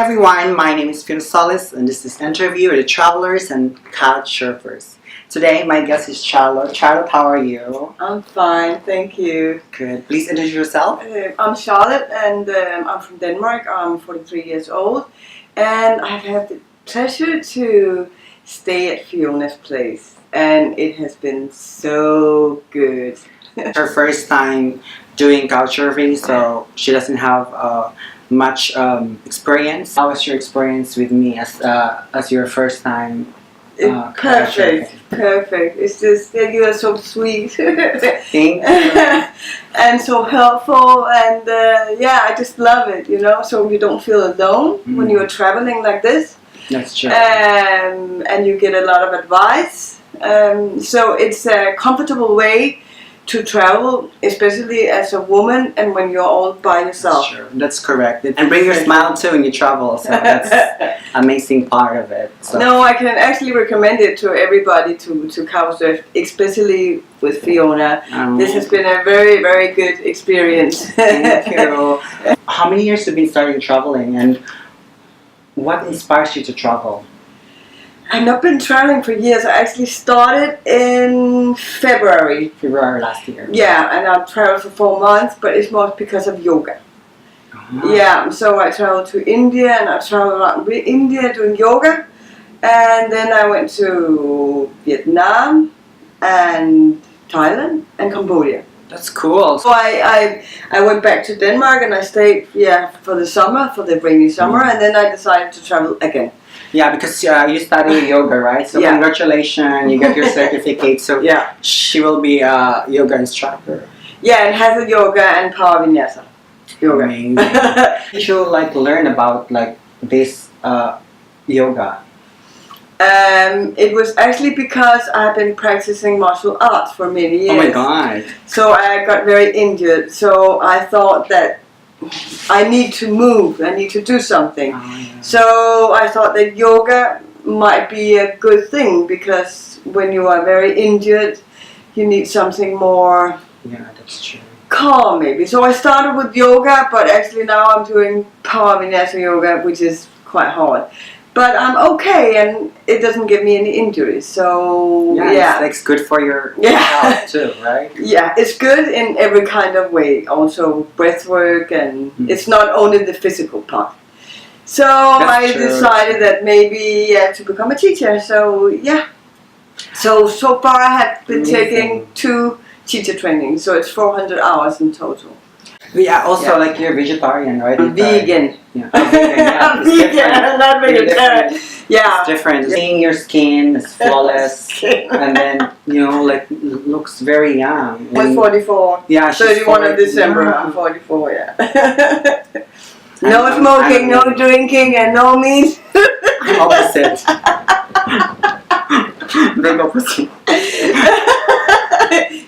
everyone, my name is Fiona Solis and this is Interview with the Travelers and Couchsurfers. Today my guest is Charlotte. Charlotte, how are you? I'm fine, thank you. Good. Please introduce yourself. I'm Charlotte and I'm from Denmark. I'm 43 years old and I've had the pleasure to stay at Fiona's place and it has been so good. Her first time doing couchsurfing, so she doesn't have much experience. How was your experience with me as your first time? Perfect. It's just that you are so sweet. Thank you. And so helpful, and yeah, I just love it, you know, so you don't feel alone when you are traveling like this. That's true. And you get a lot of advice. So it's a comfortable way to travel, especially as a woman and when you're all by yourself. That's true. That's correct. And bring your smile too when you travel, so that's amazing part of it. So. No, I can actually recommend it to everybody to couchsurf, especially with Fiona. This has been a very, very good experience. Thank you. How many years have you been starting traveling and what inspires you to travel? I've not been traveling for years. I actually started in February. February last year. Yeah, and I've traveled for 4 months, but it's more because of yoga. Yeah, so I traveled to India and I traveled around India doing yoga. And then I went to Vietnam and Thailand and Cambodia. That's cool. So I went back to Denmark and I stayed for the summer, for the rainy summer, and then I decided to travel again. Yeah, because you study yoga, right? So congratulations, you got your certificate. So she will be a yoga instructor. Yeah, and Hatha yoga and power vinyasa yoga. Amazing. Did you learn about this yoga? It was actually because I've been practicing martial arts for many years. Oh my god. So I got very injured. So I thought that I need to move, I need to do something. Oh, yeah. So I thought that yoga might be a good thing because when you are very injured, you need something more that's true. calm maybe. So I started with yoga, but actually now I'm doing power vinyasa yoga, which is quite hard. But I'm okay and it doesn't give me any injuries, so it's good for your health too, right? Yeah, it's good in every kind of way, also breath work, and it's not only the physical part. So I decided that maybe to become a teacher, so yeah. So far I have been taking 2 teacher trainings, so it's 400 hours in total. Yeah, also you're vegetarian, right? I'm vegan. Yeah, I'm vegan, I'm not vegetarian. Yeah. It's different. Seeing your skin is flawless, and then looks very young. I'm 44. Yeah, 31 of December. I'm 44. Yeah. No smoking, no drinking, and no meat. I'm opposite. Big opposite.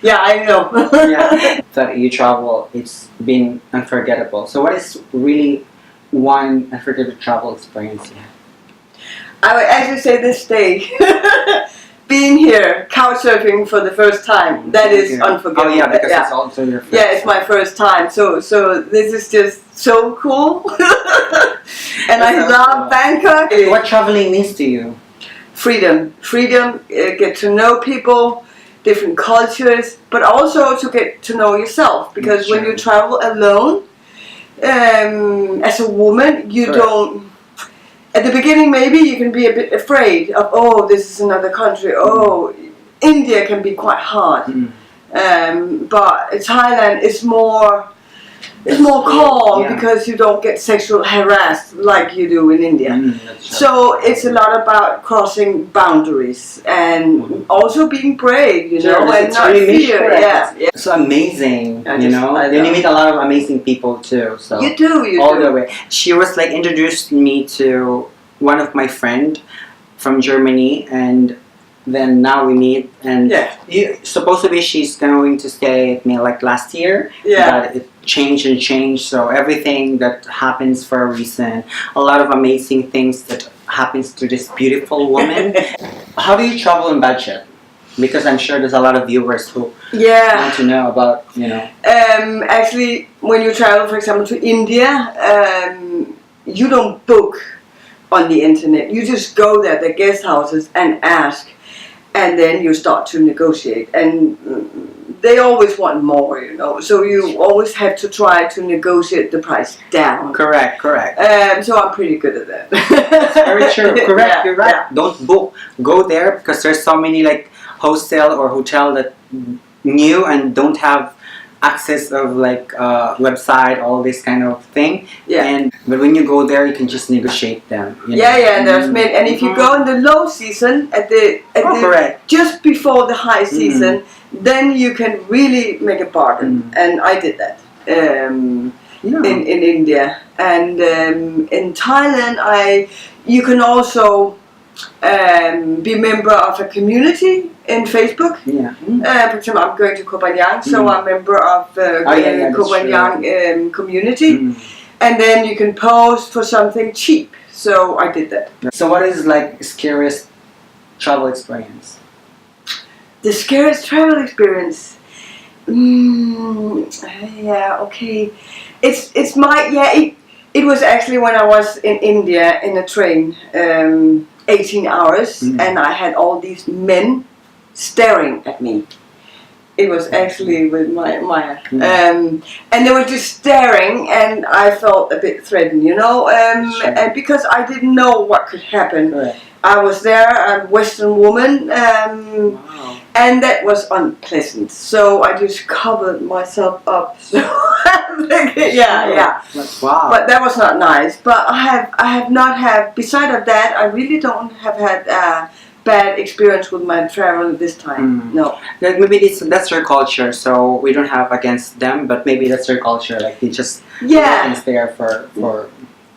Yeah, I know. Yeah, that you travel, it's been unforgettable. So what is really one unforgettable travel experience you had? I would actually say this day, being here, couchsurfing for the first time, that is unforgettable. Oh yeah, because it's also your first it's my first time. So this is just so cool. And I love Bangkok. What traveling means to you? Freedom, get to know people, different cultures, but also to get to know yourself, because when you travel alone, as a woman, you don't, at the beginning maybe you can be a bit afraid of, oh, this is another country, oh, India can be quite hard, but Thailand is more calm because you don't get sexual harassed like you do in India. So it's a lot about crossing boundaries and also being brave, you know, and not fear. Yeah. It's amazing, you know. And you meet a lot of amazing people too. So you do. All the way. She was introduced me to one of my friend from Germany, and then now we meet, and supposedly she's going to stay with me last year, but it changed, so everything that happens for a reason, a lot of amazing things that happens to this beautiful woman. How do you travel in budget? Because I'm sure there's a lot of viewers who want to know about, Actually, when you travel, for example, to India, you don't book on the internet. You just go there, the guest houses, and ask, and then you start to negotiate. And they always want more, you know. So you always have to try to negotiate the price down. Correct. So I'm pretty good at that. That's very true. Correct. Yeah, You're right. yeah. Don't book. Go there because there's so many like hostel or hotel that new and don't have access of like website, all this kind of thing. Yeah. But when you go there, you can just negotiate them. You know? Yeah. There's many, and if you go in the low season Correct. just before the high season, then you can really make a bargain. And I did that in India, and in Thailand, you can also be member of a community in Facebook. Yeah. For example, I'm going to Koh Phangan, so I'm a member of the Koh Phangan community, and then you can post for something cheap. So I did that. So what is like scariest travel experience? The scariest travel experience. Yeah. Okay. It was actually when I was in India in a train, 18 hours, and I had all these men staring at me. It was actually with Maya. And they were just staring, and I felt a bit threatened, you know, and because I didn't know what could happen. Right. I was there, a Western woman, and that was unpleasant. So I just covered myself up. So yeah. Wow. But that was not nice. But I have not had. Beside of that, I really don't have had a bad experience with my travel this time. No. Maybe that's their culture, so we don't have against them. But maybe that's their culture. Like they just there for.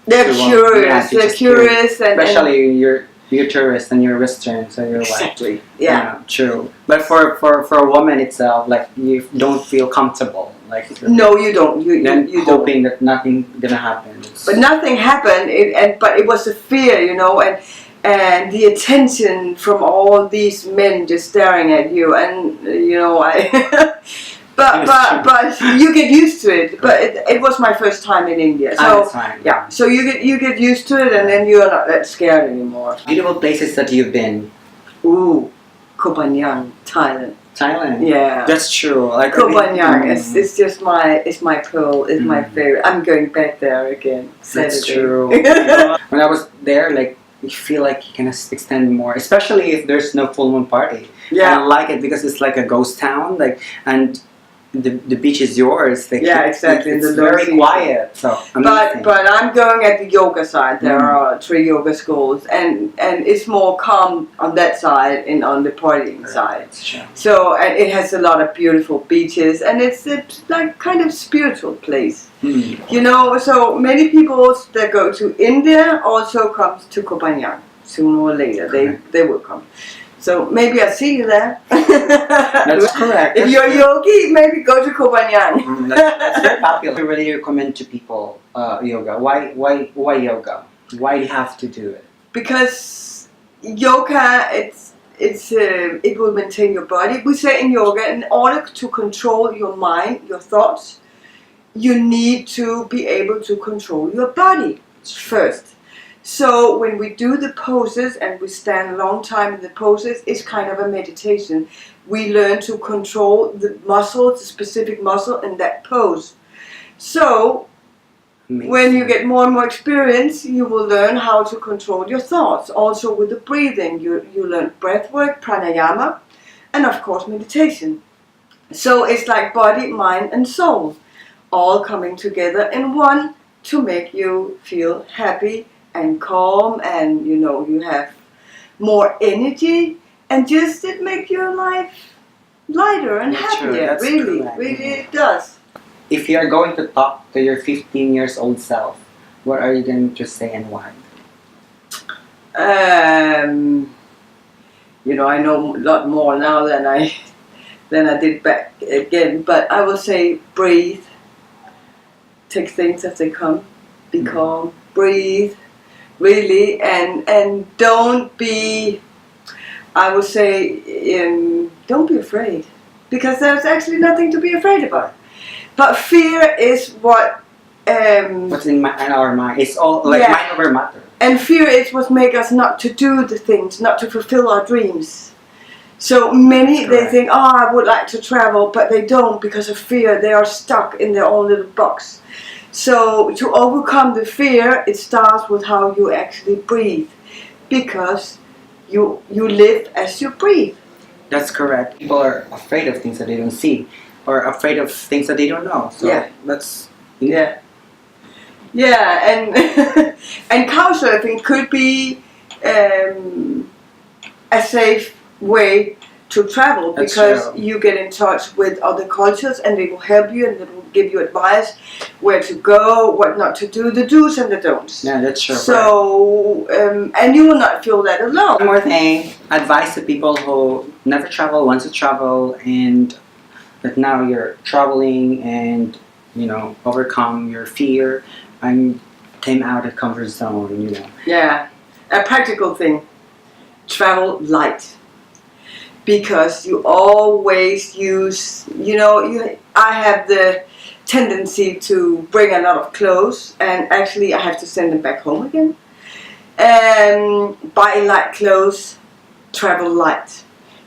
They're curious. Yeah, they're curious, and especially you're tourist and you're Western, so you're exactly. like, yeah, true. But for a woman itself, like you don't feel comfortable, like no, you don't. You hoping that nothing gonna happen. But nothing happened, but it was a fear, you know, and the attention from all these men just staring at you, and you know, but you get used to it. But it was my first time in India, so yeah. So you get used to it, and then you're not that scared anymore. Beautiful places that you've been. Ooh, Koh Phangan, Thailand. Yeah, that's true. Like Koh Phangan, it's just my pearl. It's my favorite. I'm going back there again. Saturday. That's true. When I was there, like you feel like you can extend more, especially if there's no full moon party. Yeah, I like it because it's like a ghost town, like and. The beach is yours. Like, yeah, exactly. It's very quiet. So, but I'm going at the yoga side. There are 3 yoga schools, and it's more calm on that side and on the partying side. So and it has a lot of beautiful beaches, and it's like kind of spiritual place. You know, so many people that go to India also comes to Koh Phangan sooner or later. They will come. So maybe I'll see you there. That's correct. If you're a yogi, maybe go to Koh Phangan. That's very popular. I really recommend to people yoga. Why yoga? Why do you have to do it? Because yoga, it will maintain your body. We say in yoga, in order to control your mind, your thoughts, you need to be able to control your body first. So when we do the poses and we stand a long time in the poses, it's kind of a meditation. We learn to control the muscles, the specific muscle in that pose. So when you get more and more experience, you will learn how to control your thoughts. Also with the breathing, you learn breath work, pranayama, and of course meditation. So it's like body, mind and soul all coming together in one to make you feel happy and calm, and you know, you have more energy, and just it makes your life lighter and happier. Really it does. If you are going to talk to your 15 years old self, what are you going to say and why? You know, I know a lot more now than I did back again, but I will say breathe, take things as they come, be calm, breathe, really, and don't be, I would say, don't be afraid, because there's actually nothing to be afraid about. But fear is what what's in our mind. It's all like mind over matter. And fear is what makes us not to do the things, not to fulfill our dreams. So many, they think, oh, I would like to travel, but they don't because of fear. They are stuck in their own little box. So to overcome the fear, it starts with how you actually breathe, because you live as you breathe. That's correct. People are afraid of things that they don't see, or afraid of things that they don't know. So that's and and couchsurfing could be a safe way to travel, because you get in touch with other cultures and they will help you and they will give you advice where to go, what not to do, the do's and the don'ts. Yeah, that's true. So and you will not feel that alone. One more thing, advice to people who never travel, want to travel, and that now you're traveling and overcome your fear and came out of comfort zone. Yeah, a practical thing. Travel light. Because you always use, I have the tendency to bring a lot of clothes, and actually I have to send them back home again. Buy light clothes, travel light,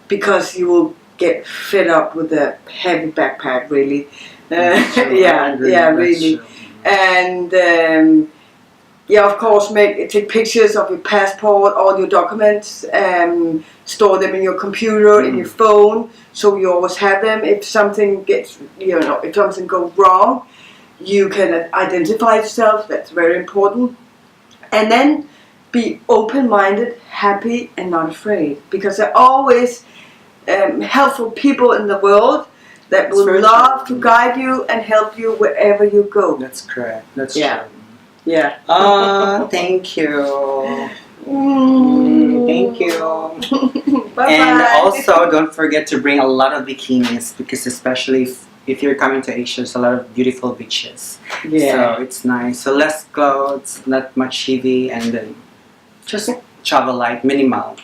because you will get fed up with a heavy backpack, really. Really. And of course, take pictures of your passport, all your documents, store them in your computer, in your phone, so you always have them. If something gets, if something goes wrong, you can identify yourself. That's very important. And then be open-minded, happy, and not afraid, because there are always helpful people in the world that will love to guide you and help you wherever you go. That's correct. That's true. Yeah. Oh, thank you. Thank you. Bye-bye. And also, don't forget to bring a lot of bikinis, because especially if you're coming to Asia, there's a lot of beautiful beaches. Yeah. So it's nice. So less clothes, not much heavy, and then just travel light, minimal.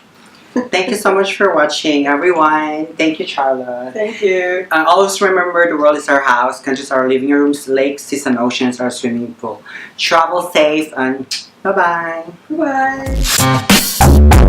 Thank you so much for watching, everyone. Thank you, Charlotte. Thank you. Always remember, the world is our house, countries are our living rooms, lakes, seas, and oceans are our swimming pool. Travel safe, and bye-bye. Bye.